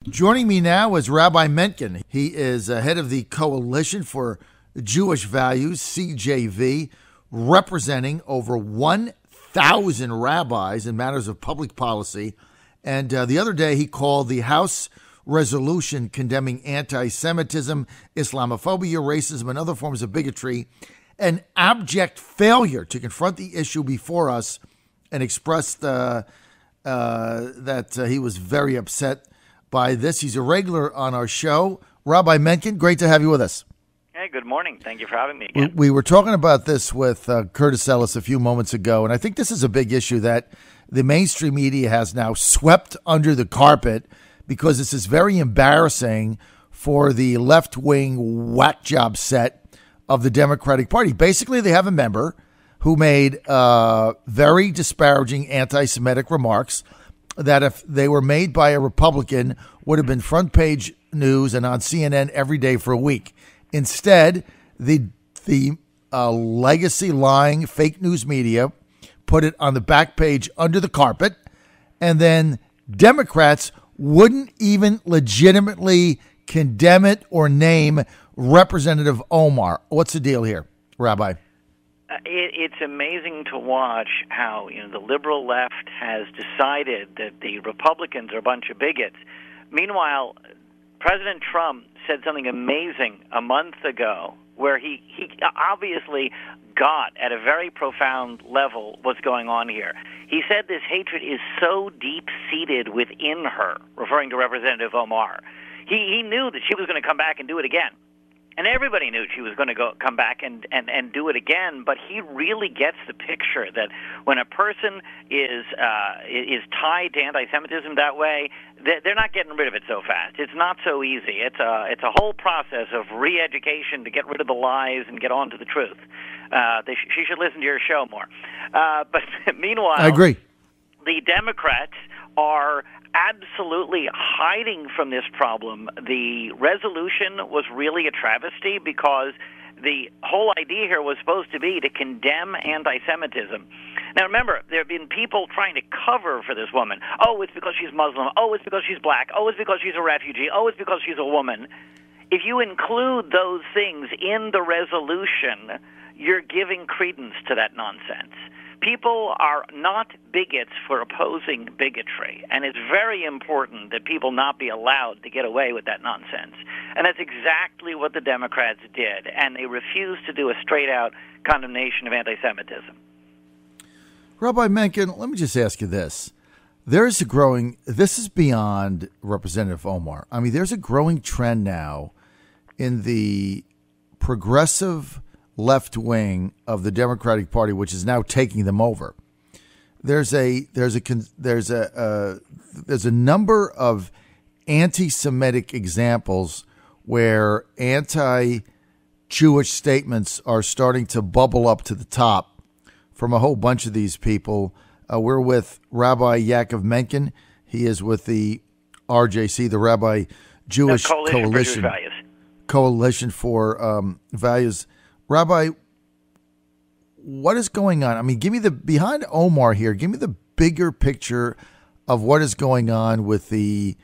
Joining me now is Rabbi Menken. He is head of the Coalition for Jewish Values, CJV, representing over 1,000 rabbis in matters of public policy. And the other day he called the House resolution condemning anti-Semitism, Islamophobia, racism, and other forms of bigotry an abject failure to confront the issue before us, and expressed that he was very upset by this. He's a regular on our show. Rabbi Menken, great to have you with us. Hey, good morning. Thank you for having me again. We were talking about this with Curtis Ellis a few moments ago, and I think this is a big issue that the mainstream media has now swept under the carpet because this is very embarrassing for the left-wing whack job set of the Democratic Party. Basically, they have a member who made very disparaging anti-Semitic remarks that, if they were made by a Republican, would have been front page news and on CNN every day for a week. Instead, the legacy lying fake news media put it on the back page under the carpet, and then Democrats wouldn't even legitimately condemn it or name Representative Omar. What's the deal here, Rabbi? It's amazing to watch how the liberal left has decided that the Republicans are a bunch of bigots. Meanwhile, President Trump said something amazing a month ago where he obviously got at a very profound level what's going on here. He said this hatred is so deep-seated within her, referring to Representative Omar. He knew that she was going to come back and do it again. And everybody knew she was going to come back and do it again, but he really gets the picture that when a person is tied to anti-Semitism that way, they're not getting rid of it so fast. It's not so easy. It's a whole process of re-education to get rid of the lies and get on to the truth. She should listen to your show more. But meanwhile, I agree. The Democrats are absolutely hiding from this problem. The resolution was really a travesty because the whole idea here was supposed to be to condemn anti-Semitism. Now remember, there have been people trying to cover for this woman. Oh, it's because she's Muslim. Oh, it's because she's black. Oh, it's because she's a refugee. Oh, it's because she's a woman. If you include those things in the resolution, you're giving credence to that nonsense. People are not bigots for opposing bigotry, and it's very important that people not be allowed to get away with that nonsense. And that's exactly what the Democrats did, and they refused to do a straight-out condemnation of anti-Semitism. Rabbi Menken, let me just ask you this. This is beyond Representative Omar. I mean, there's a growing trend now in the progressive left wing of the Democratic Party, which is now taking them over. There's a number of anti-Semitic examples where anti-Jewish statements are starting to bubble up to the top from a whole bunch of these people. We're with Rabbi Yaakov Menken. He is with the RJC, the Rabbi Jewish Coalition for Values. Rabbi, what is going on? I mean, give me behind Omar here, give me the bigger picture of what is going on with the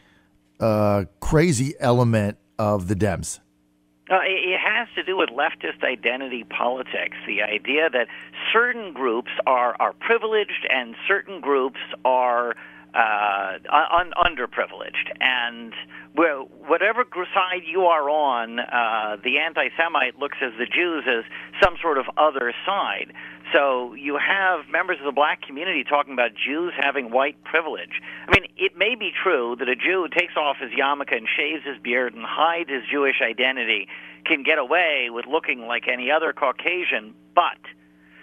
crazy element of the Dems. It has to do with leftist identity politics, the idea that certain groups are privileged and certain groups are underprivileged. And whatever side you are on, the anti-Semite looks at the Jews as some sort of other side. So you have members of the black community talking about Jews having white privilege. I mean, it may be true that a Jew who takes off his yarmulke and shaves his beard and hides his Jewish identity can get away with looking like any other Caucasian, but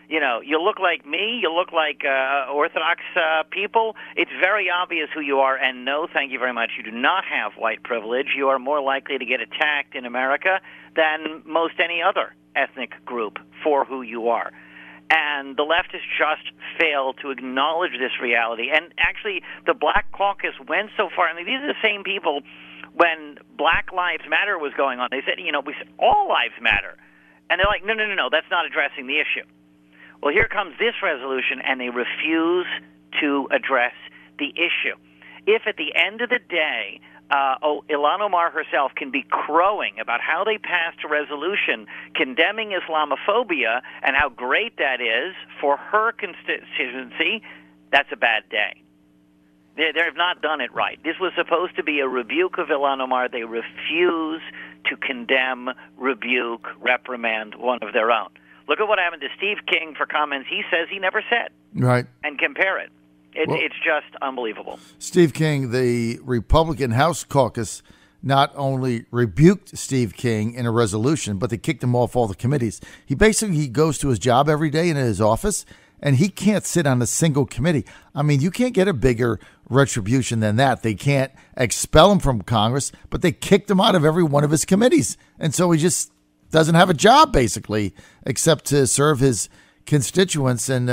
you look like me, you look like Orthodox people. It's very obvious who you are, and no, thank you very much. You do not have white privilege. You are more likely to get attacked in America than most any other ethnic group for who you are. And the leftists just fail to acknowledge this reality. And actually, the Black Caucus went so far. I mean, these are the same people when Black Lives Matter was going on. They said, we said all lives matter. And they're like, no, that's not addressing the issue. Well, here comes this resolution, and they refuse to address the issue. If at the end of the day, Ilhan Omar herself can be crowing about how they passed a resolution condemning Islamophobia and how great that is for her constituency, that's a bad day. They have not done it right. This was supposed to be a rebuke of Ilhan Omar. They refuse to condemn, rebuke, reprimand one of their own. Look at what happened to Steve King for comments he says he never said. Right. And compare it. It's just unbelievable. Steve King, the Republican House caucus, not only rebuked Steve King in a resolution, but they kicked him off all the committees. He goes to his job every day in his office, and he can't sit on a single committee. I mean, you can't get a bigger retribution than that. They can't expel him from Congress, but they kicked him out of every one of his committees. And so he just doesn't have a job, basically, except to serve his constituents in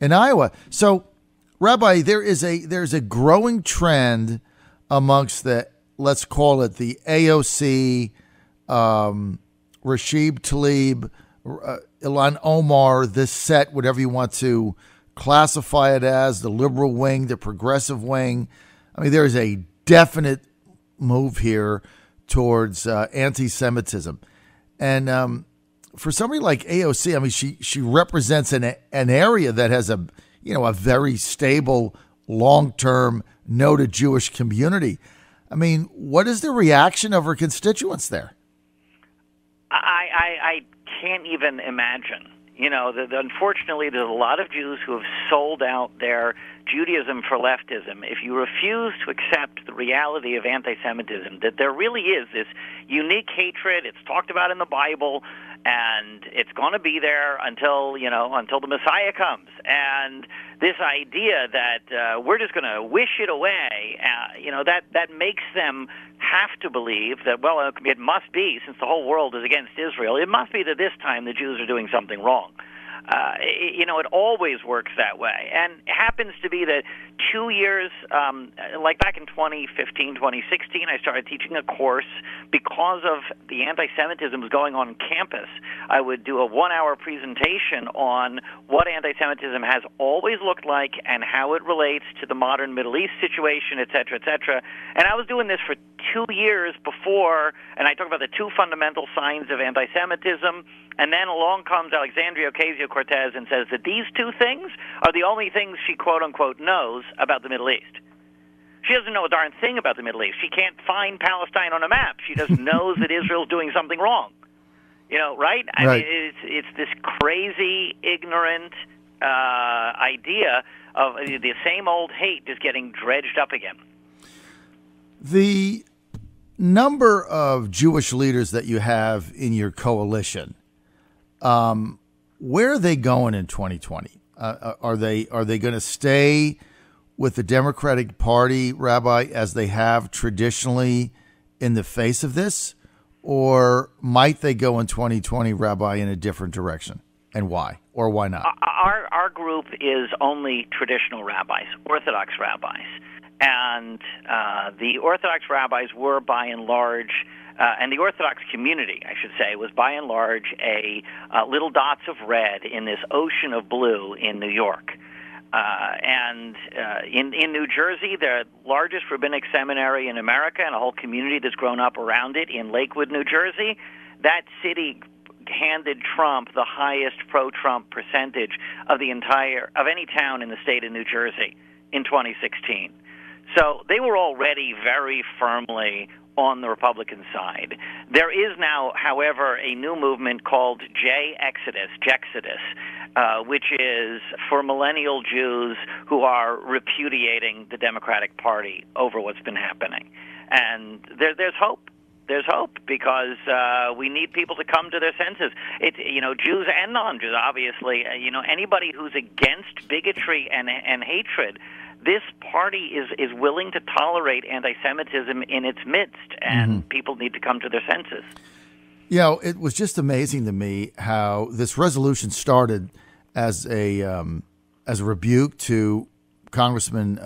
Iowa. So, Rabbi, there's a growing trend amongst the, let's call it the AOC, Rashid Tlaib, Ilhan Omar, this set, whatever you want to classify it as, the liberal wing, the progressive wing. I mean, there is a definite move here towards anti-Semitism. And for somebody like AOC, I mean, she represents an area that has a very stable, long-term, noted Jewish community. I mean, what is the reaction of her constituents there? I can't even imagine. Unfortunately, there's a lot of Jews who have sold out their Judaism for leftism. If you refuse to accept the reality of anti-Semitism, that there really is this unique hatred, it's talked about in the Bible, and it's going to be there until the Messiah comes. And this idea that we're just going to wish it away, that makes them have to believe that, well, it must be, since the whole world is against Israel, it must be that this time the Jews are doing something wrong. It always works that way. And it happens to be that 2 years, like back in 2015, 2016, I started teaching a course because of the anti-Semitism was going on campus. I would do a 1-hour presentation on what anti-Semitism has always looked like and how it relates to the modern Middle East situation, et cetera, et cetera. And I was doing this for 2 years before, and I talk about the two fundamental signs of anti-Semitism. And then along comes Alexandria Ocasio-Cortez and says that these two things are the only things she, quote-unquote, knows about the Middle East. She doesn't know a darn thing about the Middle East. She can't find Palestine on a map. She just knows that Israel's doing something wrong. Right? I mean, it's this crazy, ignorant idea of the same old hate just getting dredged up again. The number of Jewish leaders that you have in your coalition, where are they going in 2020? Are they going to stay with the Democratic Party, Rabbi, as they have traditionally in the face of this? Or might they go in 2020, Rabbi, in a different direction? And why? Or why not? Our group is only traditional rabbis, Orthodox rabbis. And the Orthodox rabbis were by and large, and the Orthodox community, I should say, was by and large a little dots of red in this ocean of blue in New York. And in New Jersey, the largest rabbinic seminary in America and a whole community that's grown up around it in Lakewood, New Jersey, that city handed Trump the highest pro-Trump percentage of any town in the state of New Jersey in 2016. So they were already very firmly on the Republican side. There is now, however, a new movement called Jexodus, which is for millennial Jews who are repudiating the Democratic Party over what's been happening. And there's hope. There's hope because we need people to come to their senses. Jews and non-Jews, obviously. Anybody who's against bigotry and hatred, this party is willing to tolerate anti-Semitism in its midst, and people need to come to their senses. It was just amazing to me how this resolution started as a rebuke to Congressman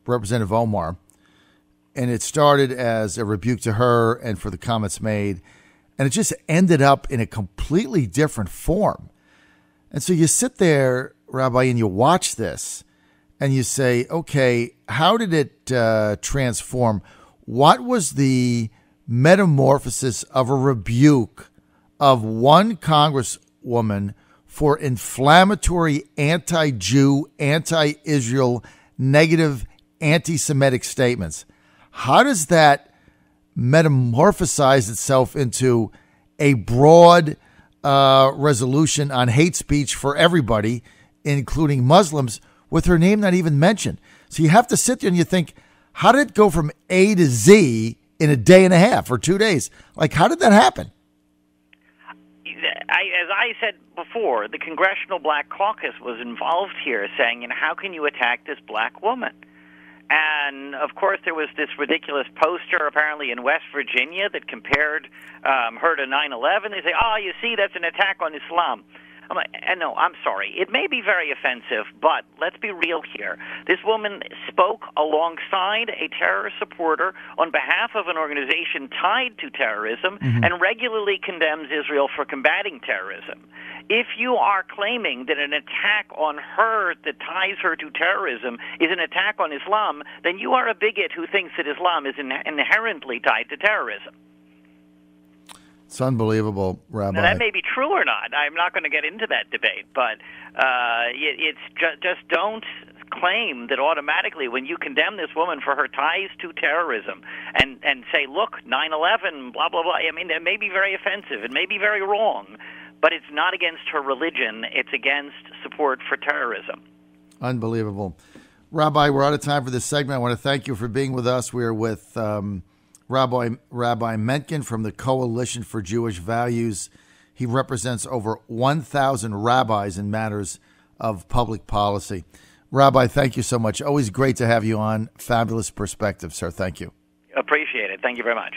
Representative Omar, and it started as a rebuke to her and for the comments made, and it just ended up in a completely different form. And so you sit there, Rabbi, and you watch this, and you say, okay, how did it transform? what was the metamorphosis of a rebuke of one congresswoman for inflammatory anti-Jew, anti-Israel, negative anti-Semitic statements? How does that metamorphosize itself into a broad resolution on hate speech for everybody, including Muslims, with her name not even mentioned? So you have to sit there and you think, how did it go from A to Z in a day and a half or 2 days? Like, how did that happen? As I said before, the Congressional Black Caucus was involved here, saying, how can you attack this black woman? And, of course, there was this ridiculous poster, apparently in West Virginia, that compared her to 9/11. They say, you see, that's an attack on Islam. I'm like, no, I'm sorry. It may be very offensive, but let's be real here. This woman spoke alongside a terrorist supporter on behalf of an organization tied to terrorism and regularly condemns Israel for combating terrorism. If you are claiming that an attack on her that ties her to terrorism is an attack on Islam, then you are a bigot who thinks that Islam is inherently tied to terrorism. It's unbelievable, Rabbi. Now, that may be true or not. I'm not going to get into that debate, but it's just don't claim that automatically when you condemn this woman for her ties to terrorism and say, look, 9/11, blah, blah, blah. I mean, it may be very offensive. It may be very wrong, but it's not against her religion. It's against support for terrorism. Unbelievable. Rabbi, we're out of time for this segment. I want to thank you for being with us. We're with Rabbi Menken from the Coalition for Jewish Values. He represents over 1,000 rabbis in matters of public policy. Rabbi, thank you so much. Always great to have you on. Fabulous perspective, sir. Thank you. Appreciate it. Thank you very much.